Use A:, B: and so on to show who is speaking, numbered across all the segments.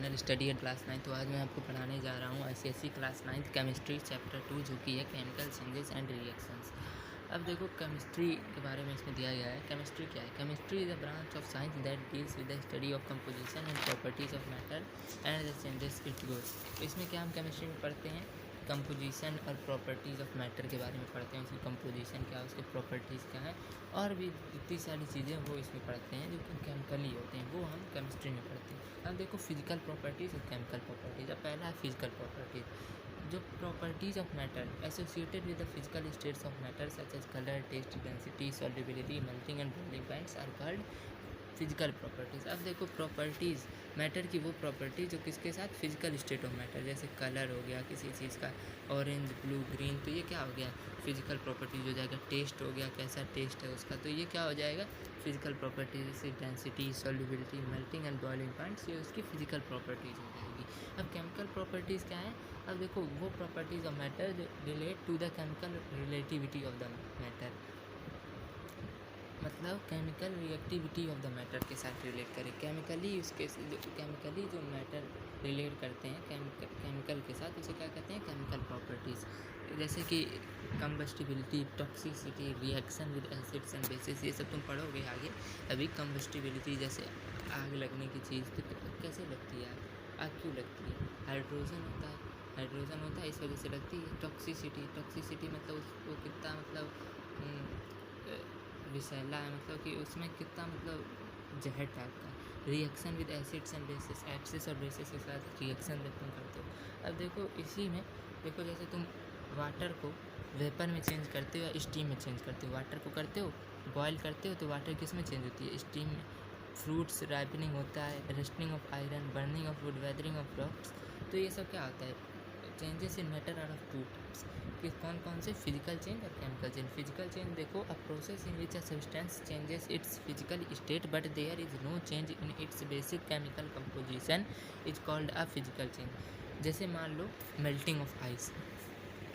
A: Channel study eight class 9। तो आज मैं आपको पढ़ाने जा रहा हूँ ICSE क्लास 9 केमिस्ट्री चैप्टर 2 जो कि है केमिकल चेंजेस एंड रिएक्शंस। अब देखो केमिस्ट्री के बारे में इसमें दिया गया है। केमिस्ट्री क्या है? Chemistry is a branch of science that deals with the study of composition and properties of matter and the changes it goes. तो इसमें क्या हम केमिस्ट्री में पढ़ते हैं? कंपोजिशन और प्रॉपर्टीज़ ऑफ मैटर के बारे में पढ़ते हैं। उसकी कंपोजिशन क्या है, उसके प्रॉपर्टीज़ क्या है, और भी इतनी सारी चीज़ें वो इसमें पढ़ते हैं जो कि केमिकली होते हैं, वो हम केमिस्ट्री में पढ़ते हैं। अब देखो फिजिकल प्रॉपर्टीज़ और केमिकल प्रॉपर्टीज़। अब पहला है फिजिकल प्रॉपर्टीज़। जो properties of matter associated with the physical states of matter such as colour, taste, density, solubility, melting and boiling points are called physical properties. अब देखो प्रॉपर्टीज़ मैटर की वो property जो किसके साथ, फिजिकल स्टेट ऑफ मैटर, जैसे colour हो गया किसी चीज़ का, ऑरेंज, ब्लू, ग्रीन, तो ये क्या हो गया, फिजिकल प्रॉपर्टीज हो जाएगा। टेस्ट हो गया, कैसा टेस्ट है उसका, तो ये क्या हो जाएगा, फिजिकल प्रॉपर्टीज। जैसे density, solubility, melting and boiling points, ये उसकी फिजिकल प्रॉपर्टीज़ हो जाएगी। अब केमिकल प्रॉपर्टीज़ क्या है? अब देखो वो प्रॉपर्टीज़ ऑफ मैटर जो relate to the chemical relativity of the matter, मतलब chemical reactivity of the matter के साथ रिलेट करें। केमिकली जो मैटर रिलेट करते हैं केमिकल के साथ, उसे क्या कहते हैं, केमिकल प्रॉपर्टीज़। जैसे कि combustibility, toxicity, reaction with acids and bases, ये सब तुम पढ़ोगे आगे। अभी कंबस्टिबिलिटी, जैसे आग लगने की चीज़, तो कैसे लगती है आग क्यों लगती है? हाइड्रोजन होता है, इस वजह से लगती है। टॉक्सिसिटी मतलब उसको कितना, मतलब विषैला है, मतलब कि उसमें कितना, मतलब जहर टाइप का। Reaction with acids and basis, acids और बेसिस के साथ रिएक्शन जब तुम करते हो। अब देखो इसी में देखो, जैसे तुम वाटर को वेपर में चेंज करते हो या स्टीम में चेंज करते हो। वाटर को करते हो, बॉयल करते हो, तो वाटर किस में चेंज होती है, स्टीम में। फ्रूट्स राइपनिंग होता है, rusting of iron, burning of wood, weathering of rocks, तो ये सब क्या होता है, changes in matter are of two types. कि कौन कौन से, फिजिकल चेंज और केमिकल चेंज। फिजिकल चेंज देखो, a process in which a substance changes its physical state but there is no change in its basic chemical composition is called a physical change. जैसे मान low melting of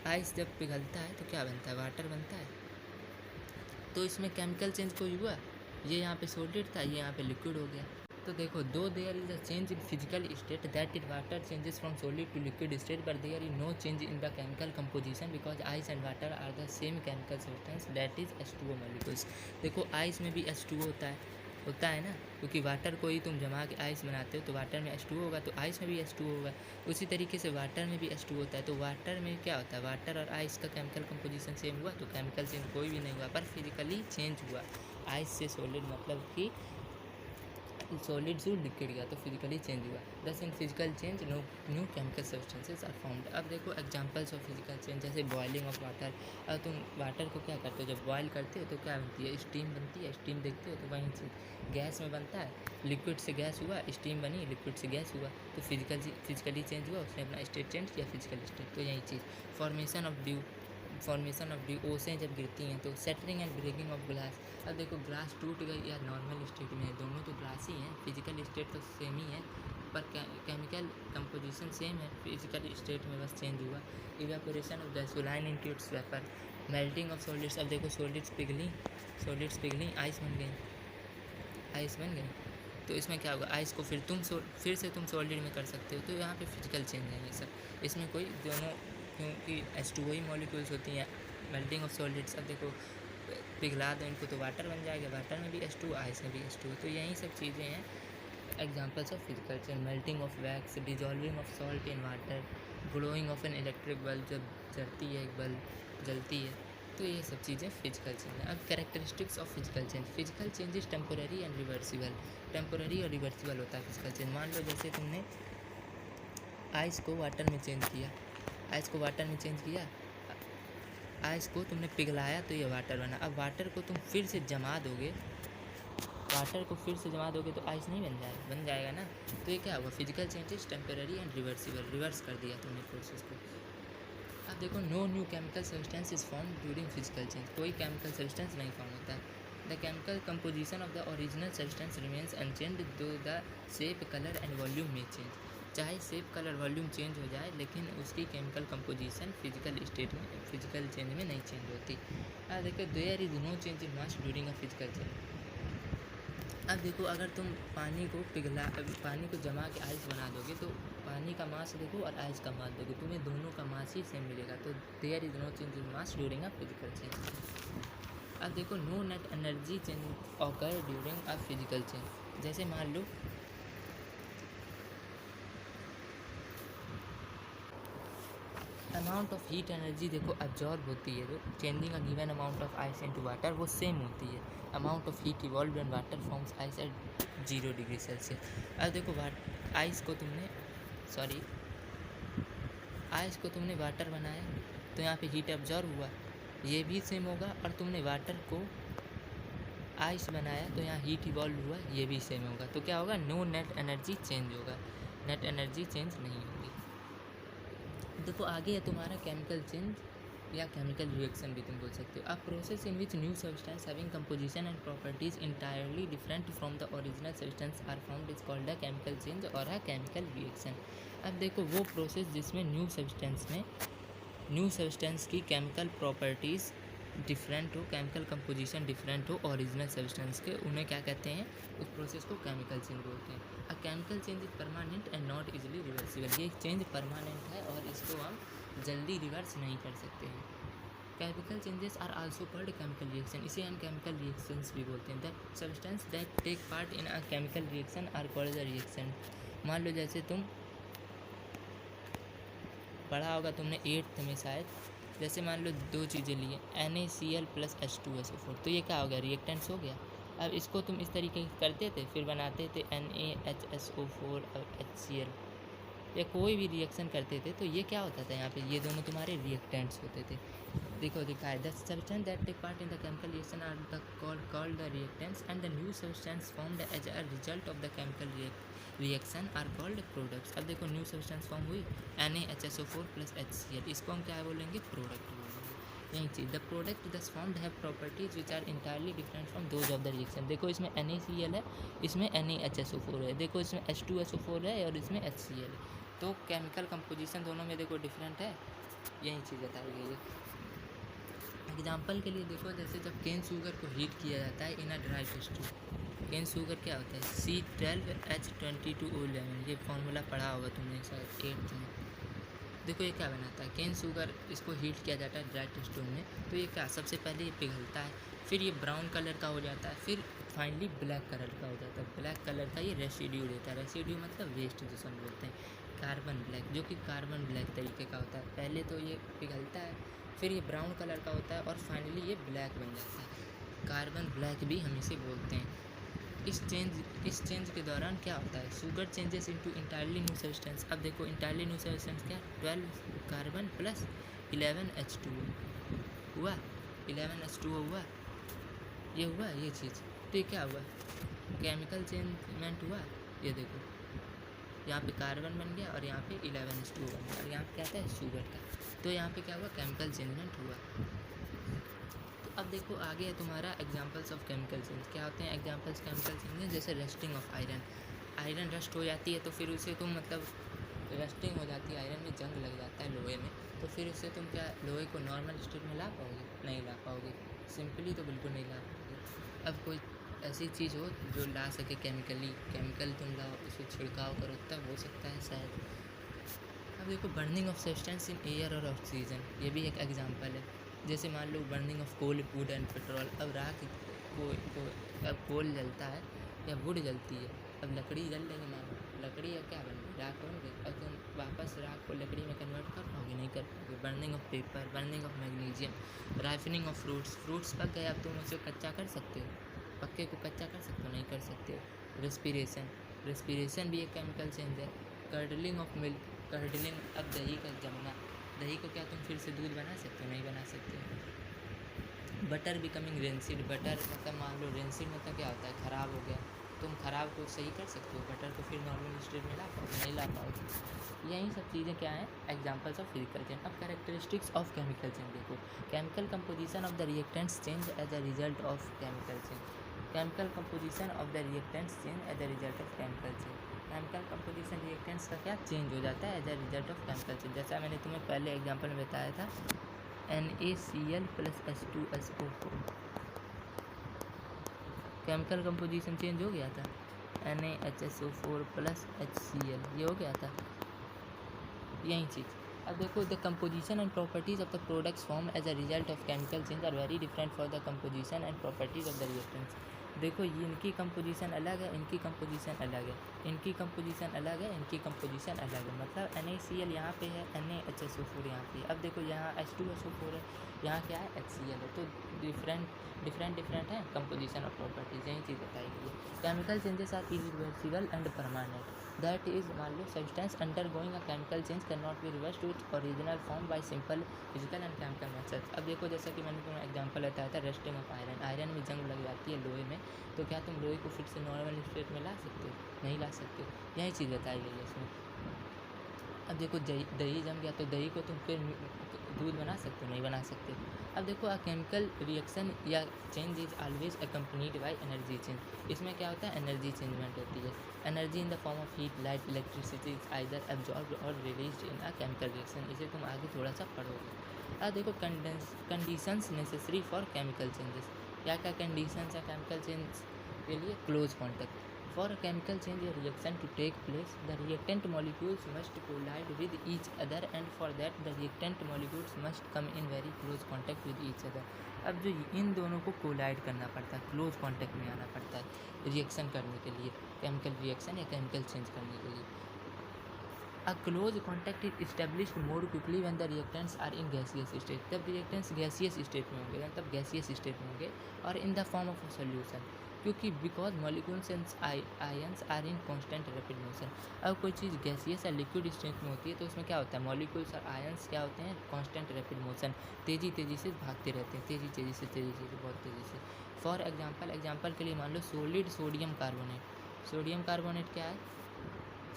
A: ice जब पिघलता है तो क्या बनता है, water बनता है। तो इसमें केमिकल चेंज कोई हुआ, ये यहाँ पे सॉलिड था, ये यहाँ पे लिक्विड हो गया। तो देखो, दो there is a change in physical state that is water changes from solid to liquid state, but there is no change in the chemical composition because ice and water are the same chemical substance that is H2O molecules. देखो ice में भी H2O होता है ना, क्योंकि water को ही तुम जमा के आइस बनाते हो, तो वाटर में H2O होगा, तो आइस में भी H2O होगा। उसी तरीके से वाटर में भी H2O होता है। तो वाटर में क्या होता है, वाटर और आइस का केमिकल कंपोजिशन सेम हुआ, तो केमिकल चेंज कोई भी नहीं हुआ, पर फिजिकली चेंज हुआ। आइस से सॉलिड, मतलब कि सॉलिड से लिक्विड गया, तो फिजिकली चेंज हुआ। Thus in physical change new chemical substances are found. अब देखो एग्जांपल्स ऑफ फिजिकल चेंज, जैसे बॉइलिंग ऑफ वाटर। अब तुम वाटर को क्या करते हो, जब बॉयल करते हो तो क्या बनती है, स्टीम बनती है। स्टीम देखते हो तो वहीं से गैस में बनता है, लिक्विड से गैस हुआ, स्टीम बनी, लिक्विड से गैस हुआ, तो फिजिकली चेंज हुआ, उसने अपना स्टेट चेंज किया, फिजिकल स्टेट। तो यही चीज़। फॉर्मेशन ऑफ ड्यू, ओसें जब गिरती हैं, तो सेटरिंग एंड ब्रेकिंग ऑफ ग्लास। अब देखो ग्लास टूट गई या नॉर्मल स्टेट में है, दोनों तो ग्लास ही हैं, फिजिकल स्टेट तो सेम ही है, पर केमिकल कंपोजिशन सेम है, फिजिकल स्टेट में बस चेंज हुआ। Evaporation of the saline into its vapour, melting of solids. अब देखो सॉलिड्स पिघली, आइस बन गई, तो इसमें क्या होगा, आइस को फिर से तुम सॉलिड में कर सकते हो। तो यहाँ पे फिजिकल चेंज है ये सब। इसमें कोई दोनों, क्योंकि H2O ही मॉलिक्यूल्स होती हैं। मेल्टिंग ऑफ सॉलिड्स, अब देखो पिघला दो इनको तो वाटर बन जाएगा, वाटर में भी H2O, आइस में भी H2O। तो यही सब चीज़ें हैं examples of physical change. Melting of wax, dissolving of salt in water, glowing of an electric bulb, जब जलती है एक बल्ब जलती है, तो ये सब चीज़ें फिजिकल चेंज है। अब characteristics of physical change. Physical change is temporary and reversible. Temporary और रिवर्सिबल होता है फिजिकल चेंज। मान लो जैसे तुमने आइस को वाटर में चेंज किया, आइस को तुमने पिघलाया तो ये वाटर बना। अब वाटर को फिर से जमा दोगे तो आइस नहीं बन जाएगा ना। तो ये क्या हुआ, physical changes temporary and reversible, reverse कर दिया तुमने प्रोसेस को। अब देखो, no new chemical substance is form during physical change. कोई केमिकल सब्सटेंस नहीं फॉर्म होता है। The chemical composition of the original substance remains unchanged though the shape, colour and volume में चेंज। चाहे शेप, कलर, वॉल्यूम चेंज हो जाए, लेकिन उसकी केमिकल कंपोजिशन फिजिकल चेंज में नहीं चेंज होती। देखो, there is no change in mass during a physical change. अब देखो, अगर तुम पानी को जमा के आइस बना दोगे तो पानी का मास देखो और आइस का मास देखो, तुम्हें दोनों का मास ही सेम मिलेगा। तो there is no change in mass during a physical change. अब देखो, no net energy change occur during a physical change. जैसे मान लो अमाउंट ऑफ हीट एनर्जी देखो अब्जॉर्ब होती है, जो changing a given amount of ice into water वो सेम होती है। Amount of heat evolve when water forms ice at 0 degree Celsius. अब देखो, आइस को तुमने वाटर बनाया तो यहाँ पे हीट अब्जॉर्ब हुआ, ये भी सेम होगा। और तुमने वाटर को आइस बनाया तो यहाँ हीट इवॉल्व हुआ, ये भी सेम होगा। तो क्या होगा, नो नेट एनर्जी चेंज होगा, नेट एनर्जी चेंज नहीं होगी। देखो आगे है तुम्हारा केमिकल चेंज या केमिकल रिएक्शन भी तुम बोल सकते हो। A process in which new substance having composition and properties entirely different from the original substance are found is called a chemical change और अ केमिकल रिएक्शन। अब देखो, वो प्रोसेस जिसमें न्यू सब्सटेंस की केमिकल प्रॉपर्टीज़ डिफरेंट हो, chemical composition different हो original substance के, उन्हें क्या कहते हैं, उस प्रोसेस को केमिकल चेंज बोलते हैं। अ chemical change is permanent and not easily reversible. ये चेंज परमानेंट है और इसको हम जल्दी रिवर्स नहीं कर सकते हैं। Chemical changes are also called chemical reaction, इसे हम केमिकल रिएक्शंस भी बोलते हैं। The substance that take part in a chemical reaction are called the reaction. मान लो जैसे तुम पढ़ा होगा तुमने 8th में शायद, जैसे मान लो दो चीज़ें ली हैं NaCl प्लस H2SO4, तो ये क्या हो गया, रिएक्टेंट्स हो गया। अब इसको तुम इस तरीके से करते थे, फिर बनाते थे NaHSO4 और HCl, या कोई भी रिएक्शन करते थे तो ये क्या होता था, यहाँ पे ये दोनों तुम्हारे रिएक्टेंट्स होते थे। देखो दिखा है, the substance that take part in the chemical reaction are the called the reactants and the new substance formed as a result of the chemical reaction are called products. अब देखो, न्यू सब्सटेंस फॉर्म हुई NaHSO4 plus HCl, इसको हम क्या बोलेंगे, product बोलेंगे। यही चीज़, the product thus formed have properties which are entirely different from those of the reaction. देखो इसमें NaCl है, इसमें NaHSO4 है, देखो इसमें H2SO4 है और इसमें HCl है, तो केमिकल कंपोजिशन दोनों में देखो डिफरेंट है। यही चीज़ बताई गई है। एग्जाम्पल के लिए देखो, जैसे जब केन शुगर को हीट किया जाता है in a dry test tube, cane sugar क्या होता है, C12H22O11, ये फॉर्मूला पढ़ा होगा तुमने शायद 8th में। देखो ये क्या बनाता है, केन शुगर, इसको हीट किया जाता है ड्राई टेस्ट ट्यूब में, तो ये क्या, सबसे पहले ये पिघलता है, फिर ये ब्राउन कलर का हो जाता है, फिर फाइनली ब्लैक कलर का हो जाता है। ब्लैक कलर का ये रेसिड्यू देता है, रेसिड्यू मतलब वेस्ट जिसे हम बोलते हैं, कार्बन ब्लैक, जो कि कार्बन ब्लैक तरीके का होता है। पहले तो ये पिघलता है, फिर ये ब्राउन कलर का होता है और फाइनली ये ब्लैक बन जाता है, कार्बन ब्लैक भी हम इसे बोलते हैं। इस चेंज के दौरान क्या होता है, sugar changes into entirely new substance. अब देखो इंटायरली न्यू सब्सटेंस क्या, 12 कार्बन प्लस 11 H2O हुआ, 11 H2O हुआ, ये हुआ ये चीज़, तो ये क्या हुआ, केमिकल चेंजमेंट हुआ। ये देखो यहाँ पे कार्बन बन गया और यहाँ पे 11 H2O बन गया, और यहाँ पे क्या था, शुगर का, तो यहाँ पे क्या हुआ, केमिकल चेंजमेंट हुआ। तो अब देखो आगे है तुम्हारा एग्जांपल्स ऑफ केमिकल चेंज। क्या होते हैं एग्जांपल्स केमिकल चेंज, जैसे रस्टिंग ऑफ आयरन रस्ट हो जाती है, तो फिर उसे तुम मतलब रस्टिंग हो जाती है, आयरन में जंग लग जाता है लोहे में, तो फिर उससे तुम क्या लोहे को नॉर्मल स्टेट में ला पाओगे, नहीं ला पाओगे, सिंपली तो बिल्कुल नहीं ला पाओगे। अब कोई ऐसी चीज़ हो जो ला सके केमिकल तुम लाओ, उसे छिड़काव करो, तब हो सकता है शायद। अब देखो, burning of substance in air और ऑक्सीजन, ये भी एक एग्जांपल है। जैसे मान लो burning of coal, wood and petrol. अब राख अब कोल जलता है या वुड जलती है, अब लकड़ी जल रही है, मान लो लकड़ी या क्या बन गई, राख बन गई, अब तुम वापस राख को लकड़ी में कन्वर्ट कर पाओगे, नहीं कर पाओगे। Burning of paper, burning of magnesium, ripening of fruits पक गए, अब तुम उसे कच्चा कर सकते हो, पक्के को कच्चा कर सकते हो, नहीं कर सकते हो। रेस्पिरेशन भी एक केमिकल चेंज है। कर्डलिंग ऑफ मिल्क, कर्डलिंग, अब दही का जमना, दही को क्या तुम फिर से दूध बना सकते हो, नहीं बना सकते। बटर बिकमिंग रेंसिड, बटर मतलब मान लो रेंसिड मतलब क्या होता है, ख़राब हो गया, तुम ख़राब को सही कर सकते हो, बटर को फिर नॉर्मल स्टेट में ला पाओगे, नहीं ला पाओगे। यही सब चीज़ें क्या हैं, एग्जांपल्स ऑफ फिजिकल चेंज। अब कैरेक्टरिस्टिक्स ऑफ केमिकल चेंज देखो, chemical composition of the reactants change as a result of chemical change, chemical composition of the reactants change as a result of chemical change. Chemical composition reactants का क्या change हो जाता है as a result of chemical change. जैसा मैंने तुम्हें पहले example में बताया था, NaCl plus H2SO4, chemical composition change हो गया था, NaHSO4 प्लस HCl, ये हो गया था यही चीज़। अब देखो the composition and properties of the products form as a result of chemical change are very different for the composition and properties of the reactants. देखो ये इनकी कंपोजिशन अलग है, इनकी कंपोजिशन अलग है, इनकी कंपोजिशन अलग है, इनकी कंपोजिशन अलग है। मतलब NaCl यहाँ पे है, NaHSO4 यहाँ पे है। अब देखो यहाँ H2SO4 है, यहाँ क्या है HCl है, तो डिफरेंट है कंपोजिशन ऑफ प्रॉपर्टीज, यही चीज़ बताई गई है। Chemical changes are irreversible and permanent, that is मान लो substance undergoing a chemical change can not be reverse to its original form by simple physical and chemical methods. अब देखो जैसा कि मैंने तुम्हें एग्जांपल बताया था रस्टिंग ऑफ आयरन, आयरन में जंग लग जाती है लोहे में, तो क्या तुम लोहे को फिर से नॉर्मल स्टेट में ला सकते हो? नहीं ला सकते, यही चीज़ बताई गई है इसमें। अब देखो दही जम गया तो दही को तुम फिर दूध बना सकते हो? नहीं बना सकते। अब देखो अ केमिकल रिएक्शन या change is always accompanied by energy change. इसमें क्या होता है? एनर्जी चेंजमेंट होती है। Energy in the form of heat, light, electricity is either absorbed और released in a chemical reaction. इसे तुम आगे थोड़ा सा पढ़ोगे। अब देखो conditions necessary for chemical changes, क्या क्या कंडीशंस है केमिकल चेंज के लिए? Close contact. For a chemical change or reaction to take place, the reactant molecules must collide with each other, and for that the reactant molecules must come in very close contact with each other. अब जो इन दोनों को collide करना पड़ता है, close contact में आना पड़ता है रिएक्शन करने के लिए, केमिकल रिएक्शन या केमिकल चेंज करने के लिए। A close contact is established more quickly when the reactants are in gaseous state. जब reactants gaseous state में होंगे, तब gaseous state में होंगे और in the form of a solution, क्योंकि because molecules and ions are in constant rapid motion. अब कोई चीज़ गैसियस या लिक्विड स्टेट में होती है तो उसमें क्या होता है? मॉलिक्यूल्स और आयंस क्या होते हैं? कांस्टेंट रैपिड मोशन, तेज़ी से भागते रहते हैं, तेज़ी से बहुत तेज़ी से। फॉर एग्जांपल के लिए मान लो solid sodium carbonate. Sodium carbonate क्या है?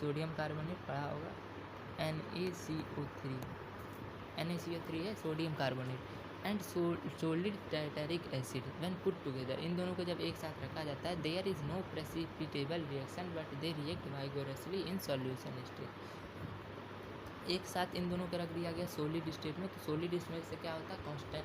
A: सोडियम कार्बोनेट पढ़ा होगा, NaCO3, NaCO3 है sodium carbonate and solid tartaric acid when put together. इन दोनों को जब एक साथ रखा जाता है, there is no precipitable reaction but they react vigorously in solution state. एक साथ इन दोनों को रख दिया गया सॉलिड स्टेट में, तो सॉलिड स्टेट से क्या होता है? कांस्टेंट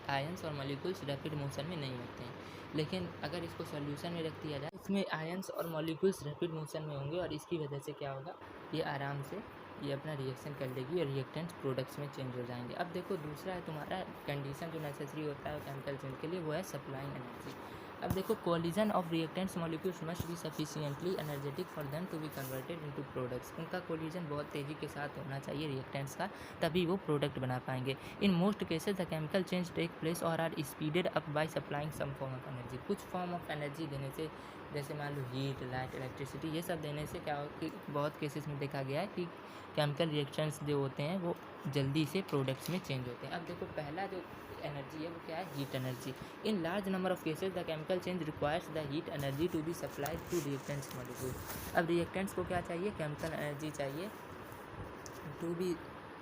A: आयंस और मॉलिक्यूल्स रैपिड मोशन में नहीं होते हैं। लेकिन अगर इसको सॉल्यूशन में रख दिया जाए, इसमें आयंस और मॉलिक्यूल्स रैपिड मोशन में होंगे और इसकी वजह से क्या होगा? ये आराम से ये अपना रिएक्शन कर लेगी और रिएक्टेंट्स प्रोडक्ट्स में चेंज हो जाएंगे। अब देखो दूसरा है तुम्हारा कंडीशन जो नेसेसरी होता है केमिकल चेंज के लिए, वो है सप्लाइंग एनर्जी। अब देखो collision of reactants molecules must be sufficiently energetic for them to be converted into products. उनका कोलिजन बहुत तेज़ी के साथ होना चाहिए रिएक्टेंट्स का, तभी वो प्रोडक्ट बना पाएंगे। In most cases the chemical change take place और are speeded up by supplying some form of energy. कुछ फॉर्म ऑफ एनर्जी देने से, जैसे मान लो हीट, लाइट, इलेक्ट्रिसिटी, ये सब देने से क्या हो कि बहुत केसेस में देखा गया है कि केमिकल रिएक्शंस जो होते हैं वो जल्दी से प्रोडक्ट्स में चेंज होते हैं। अब देखो पहला जो एनर्जी है वो क्या है? Heat energy. In large number of cases the chemical change requires the heat energy to be supplied to reactants molecule. अब रिएक्टेंट्स को क्या चाहिए? केमिकल एनर्जी चाहिए टू बी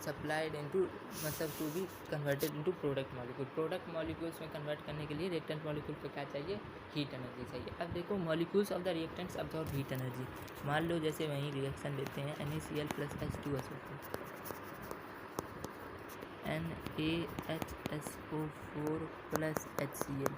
A: सप्लाइड इनटू, मतलब to be converted into product molecule. Product molecules में convert करने के लिए रिएक्टेंट मॉलिक्यूल को क्या चाहिए? हीट एनर्जी चाहिए। अब देखो molecules of the reactants absorb heat energy. मान लो जैसे वहीं रिएक्शन लेते हैं NaCl plus H2SO4, NaHSO4 plus HCl।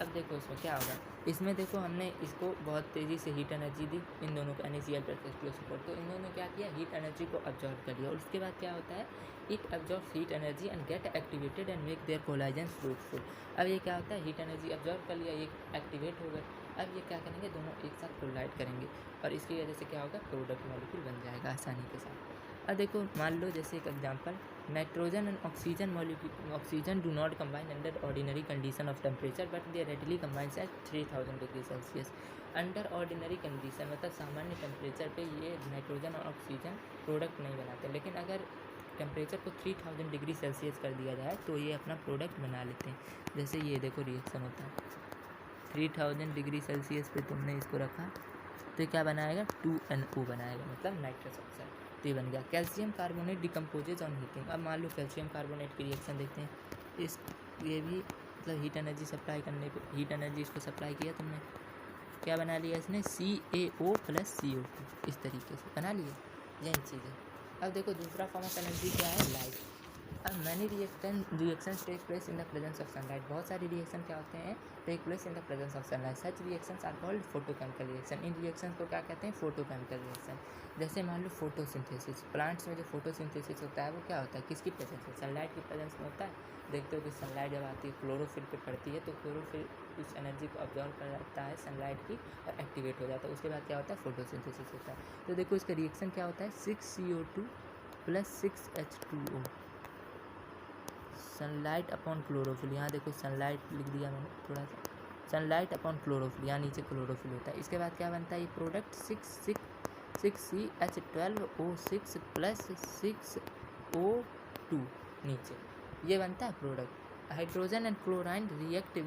A: अब देखो इसमें क्या होगा? इसमें देखो हमने इसको बहुत तेज़ी से हीट एनर्जी दी, इन दोनों को NaCl प्लस H2SO4, तो इन दोनों ने क्या किया? हीट एनर्जी को अब्जॉर्व कर लिया। और उसके बाद क्या होता है? It absorb heat energy and gate activated and make their collagen fruitful. अब ये क्या होता है? हीट एनर्जी अब्जॉर्व कर लिया, ये एक्टिवेट हो गए। अब ये क्या करेंगे? दोनों एक साथ कोलाइड करेंगे और इसकी वजह से क्या होगा? प्रोडक्ट मॉलिक्यूल बन जाएगा आसानी के साथ। अब देखो मान लो जैसे एक example, nitrogen and oxygen do not combine under ordinary condition of temperature but they readily combines at 3000 degree Celsius. Under ordinary condition मतलब सामान्य टेम्परेचर पे ये नाइट्रोजन और ऑक्सीजन प्रोडक्ट नहीं बनाते, लेकिन अगर टेम्परेचर को 3000 डिग्री सेल्सियस कर दिया जाए तो ये अपना प्रोडक्ट बना लेते हैं। जैसे ये देखो रिएक्शन होता है 3000 डिग्री सेल्सियस पे तुमने इसको रखा तो क्या बनाएगा? 2NO बनाएगा, मतलब नाइट्रस ऑक्साइड। तो ये बन गया। Calcium carbonate decomposes on heating. अब मान लो कैल्शियम कार्बोनेट की रिएक्शन देखते हैं, इस ये भी मतलब हीट एनर्जी सप्लाई करने को, हीट एनर्जी इसको सप्लाई किया तुमने, क्या बना लिया इसने? CaO प्लस CO2, इस तरीके से बना लिया, यही चीज़ है। अब देखो दूसरा फॉर्म ऑफ एनर्जी क्या है? लाइट। अब many reactions take place in the presence of sunlight. बहुत सारे रिएक्शन क्या होते हैं, take place in the presence of sunlight. Such reactions are called photochemical reaction. इन रिएक्शंस को क्या कहते हैं, फोटोकेमिकल रिएक्शन। जैसे मान लो फोटोसिंथेसिस, प्लांट्स में जो फोटोसिंथेसिस होता है वो क्या होता है, किसकी प्रेजेंस में, सनलाइट की प्रेजेंस में होता है। देखते हो कि सनलाइट जब आती है क्लोरोफिल पे पड़ती है तो क्लोरोफिल उस एनर्जी को ऑब्जॉर्व कर जाता है सनलाइट की और एक्टिवेट हो जाता है। उसके बाद क्या होता है, फोटोसिंथेसिस होता है। तो देखो इसका रिएक्शन क्या होता है, 6CO2 + 6H2O, sunlight upon chlorophyll. यहाँ देखो सनलाइट लिख दिया मैंने थोड़ा सा, सनलाइट अपॉन क्लोरोफिल, यहाँ नीचे क्लोरोफिल होता है। इसके बाद क्या बनता है ये प्रोडक्ट, 6CH12O6 + 6O2 नीचे, ये बनता है product. Hydrogen and chlorine react